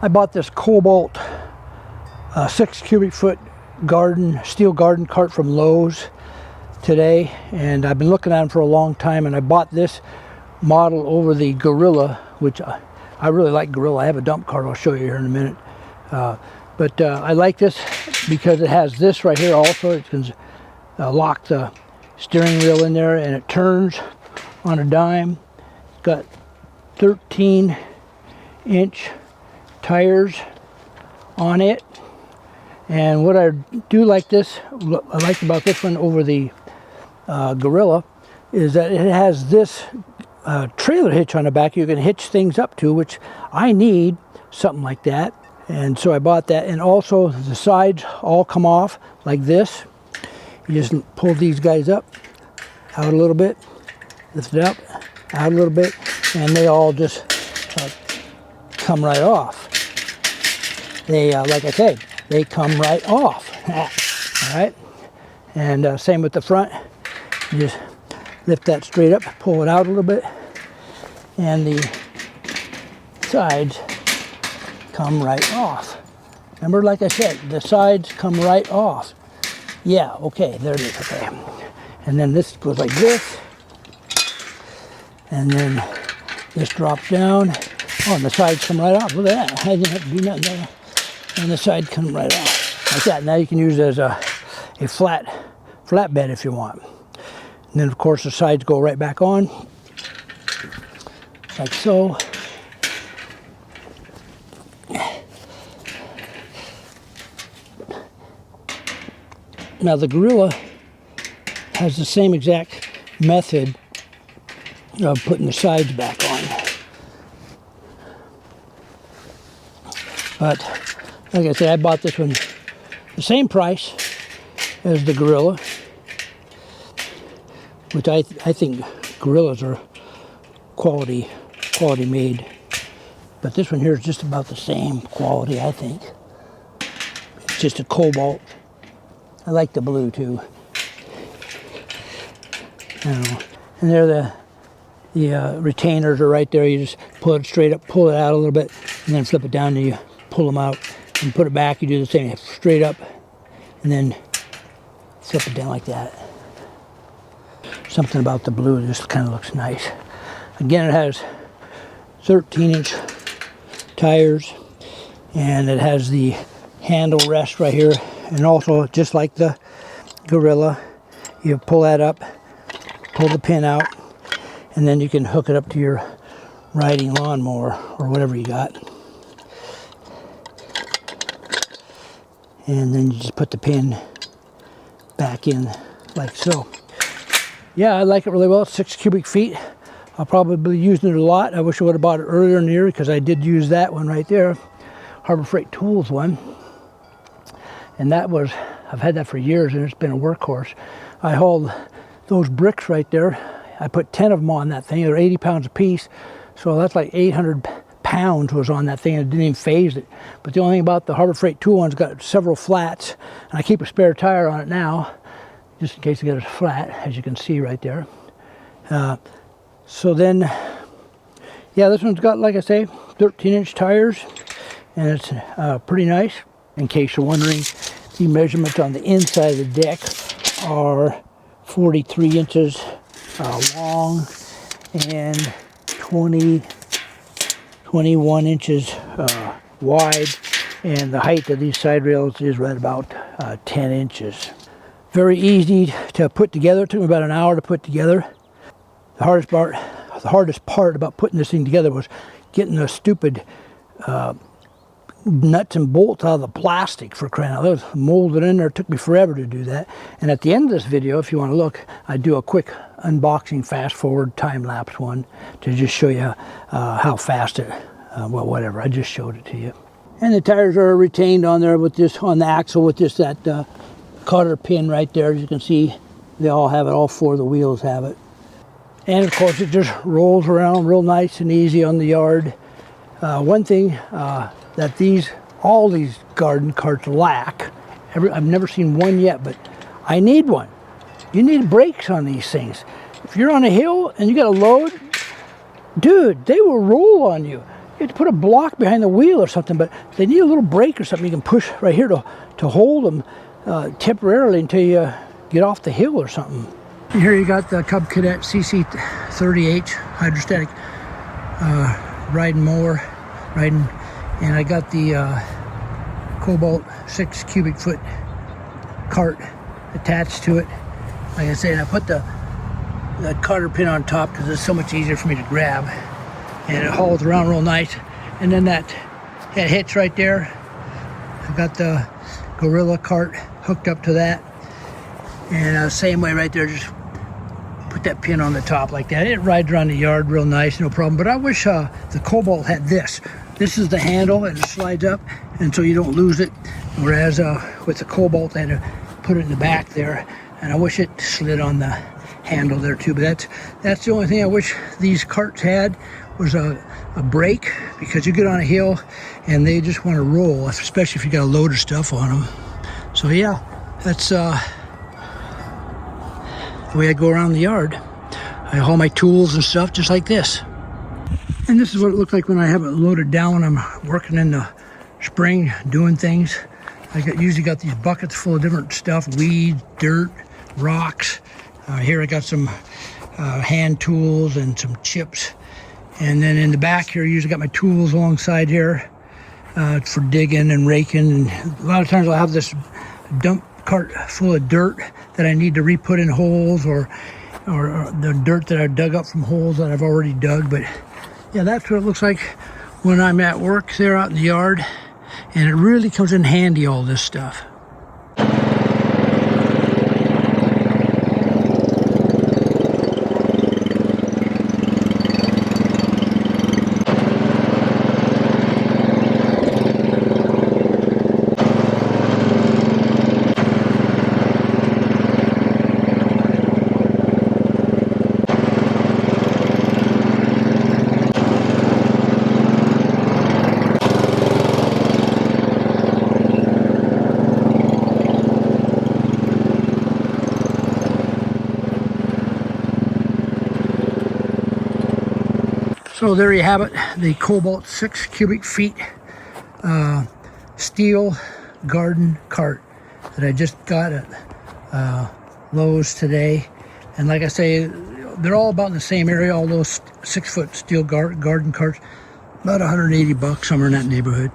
I bought this KOBALT 6 cubic foot steel garden cart from Lowe's today, and I've been looking at them for a long time, and I bought this model over the Gorilla, which I really like Gorilla. I have a dump cart I'll show you here in a minute. But I like this because it has this right here also. It can lock the steering wheel in there, and it turns on a dime. It's got 13-inch tires on it. And what I do like this, I like about this one over the Gorilla, is that it has this trailer hitch on the back you can hitch things up to, which I need something like that. And so I bought that. And also the sides all come off like this. You just pull these guys up, out a little bit, lift it up, out a little bit, and they all just come right off. They, like I said, they come right off. All right. And same with the front. You just lift that straight up, pull it out a little bit, and the sides come right off. Remember, like I said, the sides come right off. Yeah, okay, there it is, okay. And then this goes like this, and then this drops down. Oh, and the sides come right off. Look at that. I didn't have to do nothing there. And the side comes right off like that. Now you can use it as a flatbed if you want. And then of course the sides go right back on, like so. Now the Gorilla has the same exact method of putting the sides back on. But like I said, I bought this one the same price as the Gorilla, which I think Gorillas are quality made. But this one here is just about the same quality, I think. It's just a KOBALT. I like the blue too. And there the retainers are right there. You just pull it straight up, pull it out a little bit, and then flip it down, and you pull them out and put it back. You do the same, straight up, and then flip it down like that. Something about the blue just kind of looks nice. Again, it has 13-inch tires, and it has the handle rest right here. And also, just like the Gorilla, you pull that up, pull the pin out, and then you can hook it up to your riding lawnmower or whatever you got. And then you just put the pin back in like so. Yeah, I like it really well. It's 6 cubic feet. I'll probably be using it a lot. I wish I would have bought it earlier in the year, because I did use that one right there, Harbor Freight Tools one. And that was, I've had that for years, and it's been a workhorse. I hauled those bricks right there. I put 10 of them on that thing. They're 80 pounds a piece. So that's like 800 pounds was on that thing, and it didn't even phase it. But the only thing about the Harbor Freight Tool one's got several flats, and I keep a spare tire on it now, just in case it gets flat, as you can see right there. So then, yeah, this one's got, like I say, 13-inch tires, and it's pretty nice. In case you're wondering, the measurements on the inside of the deck are 43 inches long and 21 inches wide, and the height of these side rails is right about 10 inches. Very easy to put together. It took me about an hour to put together. The hardest part about putting this thing together was getting the stupid nuts and bolts out of the plastic, for crying out loud. That was molded in there. It took me forever to do that. And at the end of this video, if you want to look, I do a quick unboxing, fast forward, time lapse one to just show you how fast it, well, whatever, I just showed it to you. And the tires are retained on there with this, on the axle, with this, that cotter pin right there. As you can see, they all have it, all 4 of the wheels have it. And of course, it just rolls around real nice and easy on the yard. One thing that all these garden carts lack, I've never seen one yet, but I need one. You need brakes on these things. If you're on a hill and you got a load, dude, they will roll on you. you have to put a block behind the wheel or something, but they need a little brake or something you can push right here to hold them temporarily until you get off the hill or something. And here you got the Cub Cadet CC30H hydrostatic riding mower, and I got the KOBALT 6 cubic foot cart attached to it. Like I said, I put the carter pin on top because it's so much easier for me to grab, and it hauls around real nice. And then that hitch right there, I got the Gorilla cart hooked up to that, and same way right there, just put that pin on the top like that. It rides around the yard real nice, no problem. But I wish the KOBALT had this. This is the handle, and it slides up, and so you don't lose it. Whereas with the KOBALT, I had to put it in the back there, and I wish it slid on the handle there too. But that's the only thing I wish these carts had, was a brake, because you get on a hill and they just want to roll, especially if you got a load of stuff on them. So yeah, that's the way I go around the yard. I haul my tools and stuff just like this. And this is what it looks like when I have it loaded down. I'm working in the spring doing things. Usually got these buckets full of different stuff: weeds, dirt, rocks. Here I got some hand tools and some chips. And then in the back here, I usually got my tools alongside here for digging and raking. And a lot of times I'll have this dump cart full of dirt that I need to re-put in holes, or the dirt that I dug up from holes that I've already dug. But yeah, that's what it looks like when I'm at work there out in the yard. And it really comes in handy, all this stuff. So there you have it, the KOBALT 6 cubic feet steel garden cart that I just got at Lowe's today. And like I say, they're all about in the same area, all those 6-foot steel garden carts, about $180, somewhere in that neighborhood.